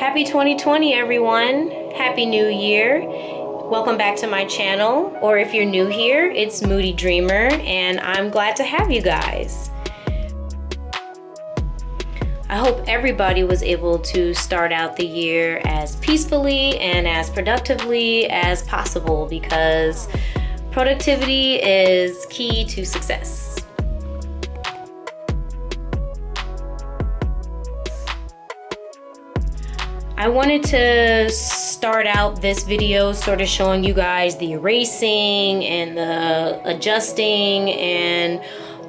Happy 2020, everyone. Happy New Year. Welcome back to my channel, or if you're new here, it's Moody Dreamer, and I'm glad to have you guys. I hope everybody was able to start out the year as peacefully and as productively as possible, because productivity is key to success. I wanted to start out this video sort of showing you guys the erasing and the adjusting and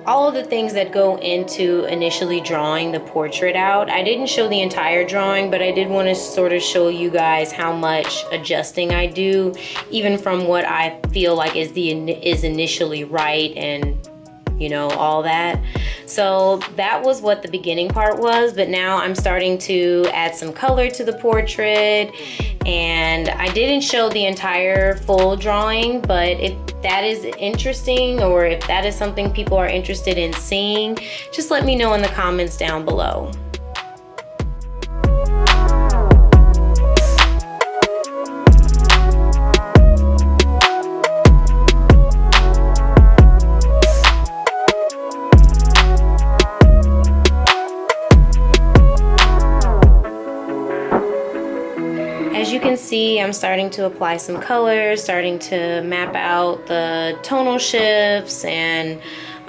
all of the things that go into initially drawing the portrait out. I didn't show the entire drawing, but I did want to sort of show you guys how much adjusting I do, even from what I feel like is initially right, and you know, all that. So that was what the beginning part was, but now I'm starting to add some color to the portrait, and I didn't show the entire full drawing, but if that is interesting, or if that is something people are interested in seeing, just let me know in the comments down below. As you can see, I'm starting to apply some colors, starting to map out the tonal shifts and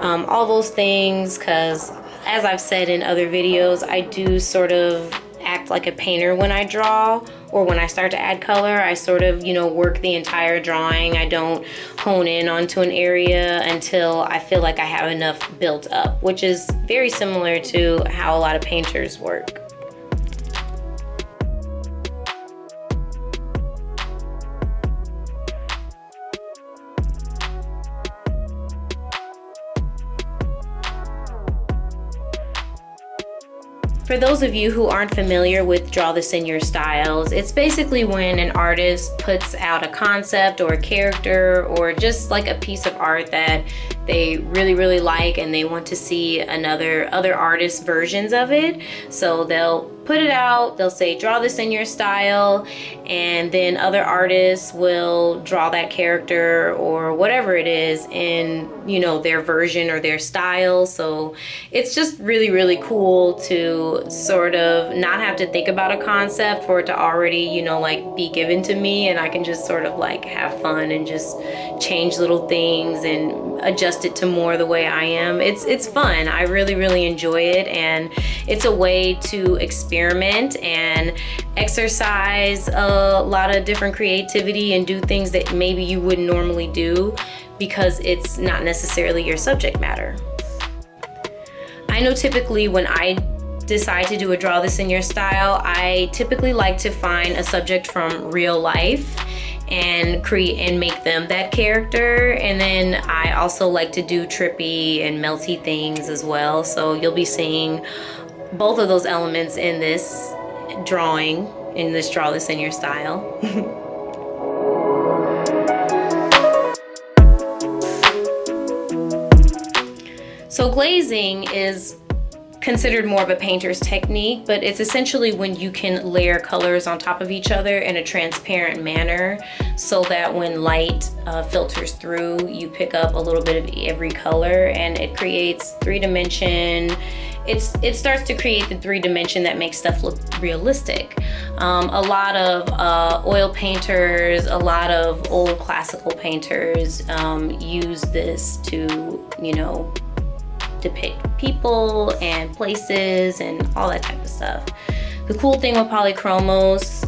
all those things, because as I've said in other videos, I do sort of act like a painter when I draw, or when I start to add color. I sort of, you know, work the entire drawing. I don't hone in onto an area until I feel like I have enough built up, which is very similar to how a lot of painters work. For those of you who aren't familiar with Draw This in Your Styles, it's basically when an artist puts out a concept or a character or just like a piece of art that they really like, and they want to see other artists' versions of it. So they'll put it out, they'll say draw this in your style, and then other artists will draw that character or whatever it is in, you know, their version or their style. So it's just really cool to sort of not have to think about a concept for it to already, you know, like be given to me, and I can just sort of like have fun and just change little things and adjust it to more the way I am. It's fun. I really enjoy it, and it's a way to experiment and exercise a lot of different creativity and do things that maybe you wouldn't normally do because it's not necessarily your subject matter. I know typically when I decide to do a Draw This in Your Style, I typically like to find a subject from real life and create and make them that character. And then I also like to do trippy and melty things as well. So you'll be seeing both of those elements in this drawing, in this Draw This in Your Style. So glazing is considered more of a painter's technique, but it's essentially when you can layer colors on top of each other in a transparent manner, so that when light filters through, you pick up a little bit of every color, and it creates three-dimension. It starts to create the three-dimension that makes stuff look realistic. A lot of oil painters, a lot of old classical painters use this to, you know, depict people and places and all that type of stuff. The cool thing with Polychromes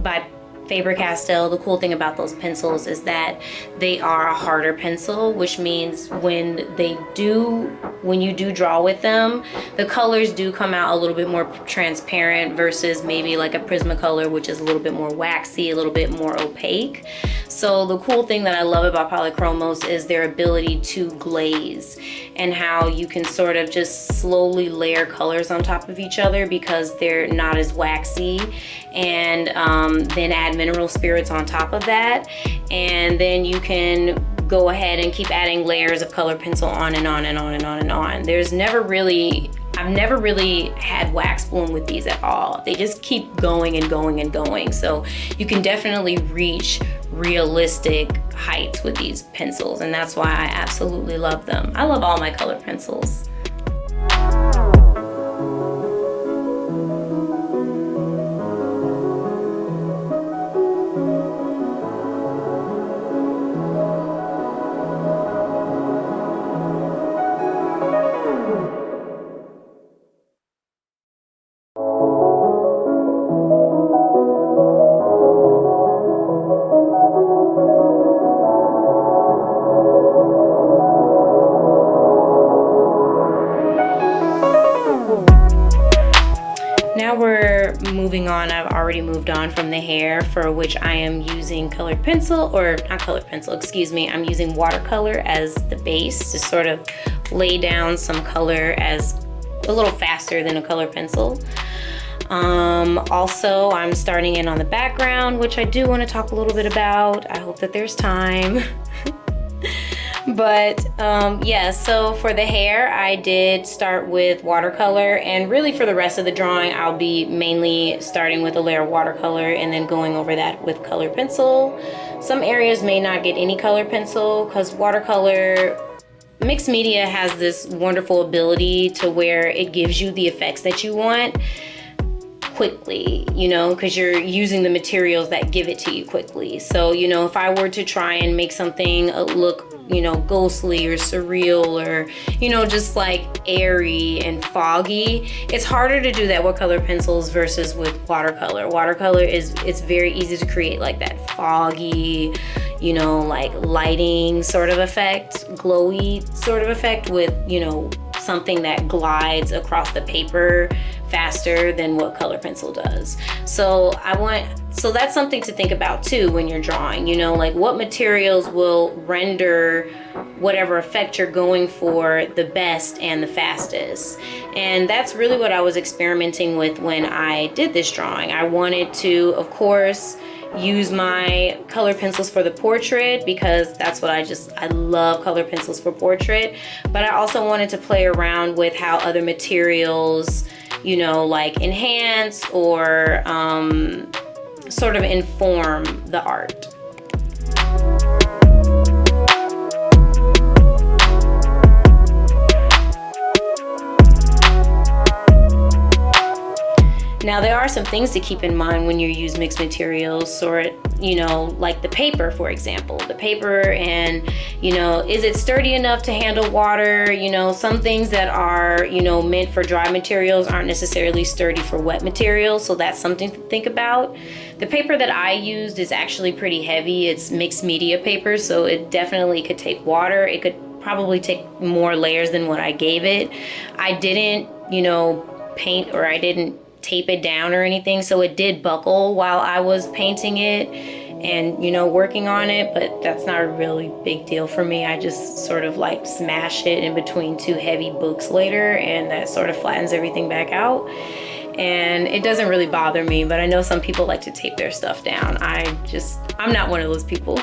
by Faber Castell, the cool thing about those pencils is that they are a harder pencil, which means when you do draw with them, the colors do come out a little bit more transparent versus maybe like a Prismacolor, which is a little bit more waxy, a little bit more opaque. So the cool thing that I love about Polychromos is their ability to glaze, and how you can sort of just slowly layer colors on top of each other because they're not as waxy, and then add mineral spirits on top of that, and then you can go ahead and keep adding layers of color pencil on and on and on and on and on. There's never really, I've never really had wax bloom with these at all. They just keep going and going and going. So you can definitely reach realistic heights with these pencils, and that's why I absolutely love them. I love all my colored pencils. Moving on, I've already moved on from the hair, for which I am using colored pencil, or not colored pencil, excuse me, I'm using watercolor as the base to sort of lay down some color as a little faster than a colored pencil. Also, I'm starting in on the background, which I do want to talk a little bit about. I hope that there's time. But yeah, so for the hair, I did start with watercolor, and really for the rest of the drawing, I'll be mainly starting with a layer of watercolor and then going over that with colored pencil. Some areas may not get any colored pencil because watercolor, mixed media has this wonderful ability to where it gives you the effects that you want quickly, you know, because you're using the materials that give it to you quickly. So, you know, if I were to try and make something look, you know, ghostly or surreal, or, you know, just like airy and foggy, it's harder to do that with colored pencils versus with watercolor. Watercolor it's very easy to create like that foggy, you know, like lighting sort of effect, glowy sort of effect with, you know, something that glides across the paper faster than what color pencil does. So that's something to think about too when you're drawing, you know, like what materials will render whatever effect you're going for the best and the fastest. And that's really what I was experimenting with when I did this drawing. I wanted to, of course, use my color pencils for the portrait because that's what I love color pencils for portrait. But I also wanted to play around with how other materials, you know, like enhance or sort of inform the art. Now, there are some things to keep in mind when you use mixed materials, or, you know, like the paper, for example. The paper, and, you know, is it sturdy enough to handle water? You know, some things that are, you know, meant for dry materials aren't necessarily sturdy for wet materials, so that's something to think about. The paper that I used is actually pretty heavy. It's mixed media paper, so it definitely could take water. It could probably take more layers than what I gave it. I didn't, you know, paint, or I didn't tape it down or anything, so it did buckle while I was painting it and, you know, working on it, but that's not a really big deal for me. I just sort of like smash it in between two heavy books later, and that sort of flattens everything back out, and it doesn't really bother me. But I know some people like to tape their stuff down. I'm not one of those people.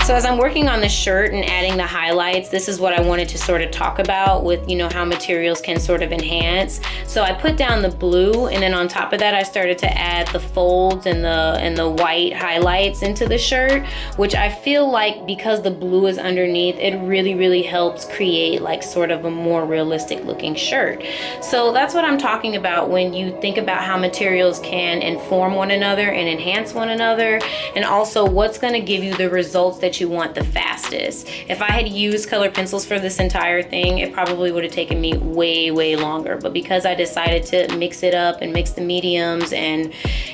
So as I'm working on the shirt and adding the highlights, this is what I wanted to sort of talk about with, you know, how materials can sort of enhance. So I put down the blue, and then on top of that, I started to add the folds and the white highlights into the shirt, which I feel like because the blue is underneath, it really, really helps create like sort of a more realistic looking shirt. So that's what I'm talking about when you think about how materials can inform one another and enhance one another, and also what's going to give you the results that you want the fastest. If I had used colored pencils for this entire thing, it probably would have taken me way longer, but because I decided to mix it up and mix the mediums and,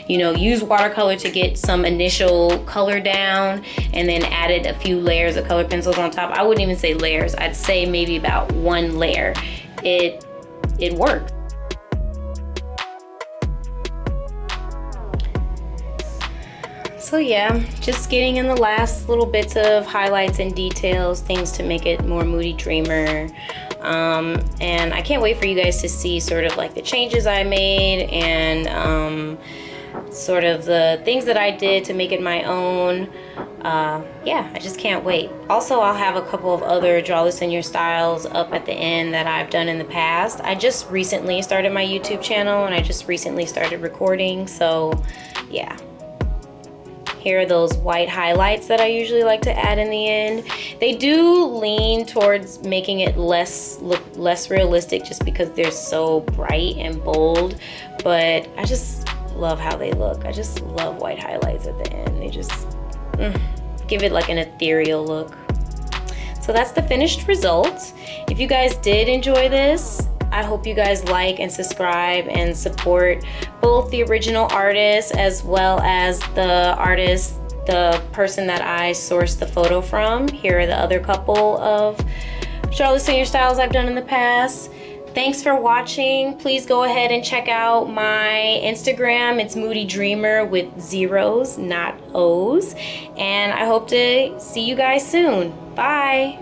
you know, use watercolor to get some initial color down, and then added a few layers of colored pencils on top, I wouldn't even say layers, I'd say maybe about one layer, it worked. So yeah, just getting in the last little bits of highlights and details, things to make it more moody dreamer. And I can't wait for you guys to see sort of like the changes I made, and sort of the things that I did to make it my own. Yeah, I just can't wait. Also, I'll have a couple of other Draw This in Your styles up at the end that I've done in the past. I just recently started my YouTube channel and I just recently started recording, so yeah. Here are those white highlights that I usually like to add in the end. They do lean towards making it look less realistic just because they're so bright and bold, but I just love how they look. I just love white highlights at the end. They just give it like an ethereal look. So that's the finished result. If you guys did enjoy this, I hope you guys like and subscribe and support both the original artist as well as the artist, the person that I sourced the photo from. Here are the other couple of Draw This in Your styles I've done in the past. Thanks for watching. Please go ahead and check out my Instagram. It's Moody Dreamer with zeros, not O's. And I hope to see you guys soon. Bye.